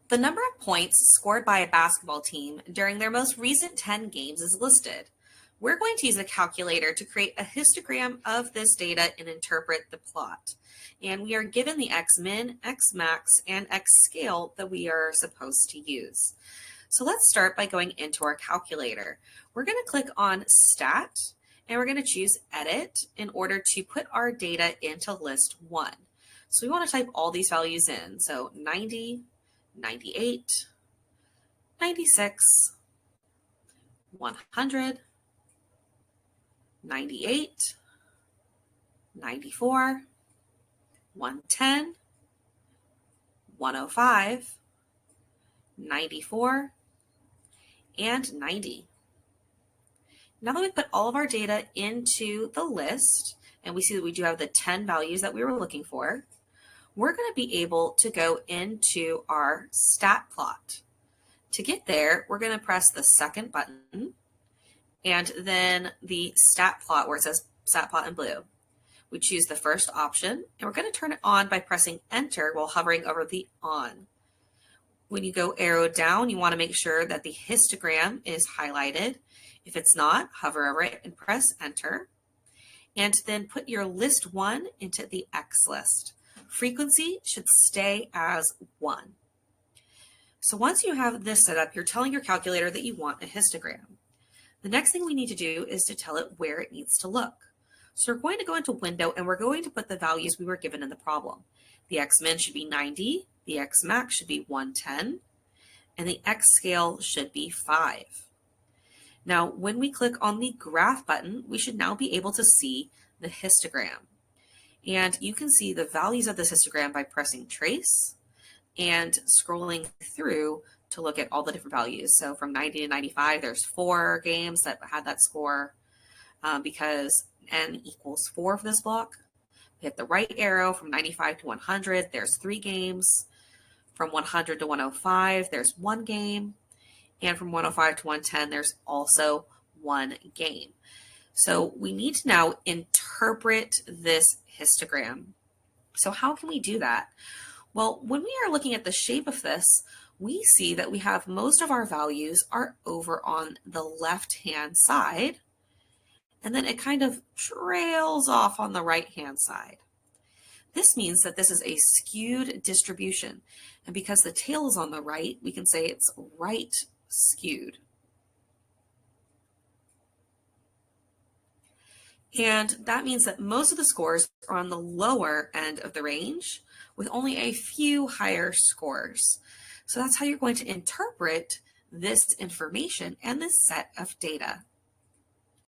The number of points scored by a basketball team during their most recent 10 games is listed. We're going to use a calculator to create a histogram of this data and interpret the plot. And we are given the x min, x max, and x scale that we are supposed to use. So let's start by going into our calculator. We're going to click on Stat, and we're going to choose Edit in order to put our data into list 1. So we want to type all these values in. So 90, 98, 96, 100, 98, 94, 110, 105, 94, and 90. Now that we've put all of our data into the list, and we see that we do have the 10 values that we were looking for, we're going to be able to go into our stat plot. To get there, we're going to press the second button and then the stat plot where it says stat plot in blue. We choose the first option, and we're going to turn it on by pressing enter while hovering over the on. When you go arrow down, you want to make sure that the histogram is highlighted. If it's not, hover over it and press enter. And then put your list 1 into the X list. Frequency should stay as 1. So once you have this set up, you're telling your calculator that you want a histogram. The next thing we need to do is to tell it where it needs to look. So we're going to go into Window, and we're going to put the values we were given in the problem. The x min should be 90, the x max should be 110, and the x scale should be 5. Now, when we click on the graph button, we should now be able to see the histogram. And you can see the values of this histogram by pressing trace and scrolling through to look at all the different values. So from 90 to 95, there's 4 games that had that score because n equals 4 for this block. Hit the right arrow from 95 to 100, there's 3 games. From 100 to 105, there's 1 game. And from 105 to 110, there's also 1 game. So we need to now interpret this histogram. So how can we do that? Well, when we are looking at the shape of this, we see that we have most of our values are over on the left-hand side, and then it kind of trails off on the right-hand side. This means that this is a skewed distribution, and because the tail is on the right, we can say it's right skewed. And that means that most of the scores are on the lower end of the range with only a few higher scores. So that's how you're going to interpret this information and this set of data.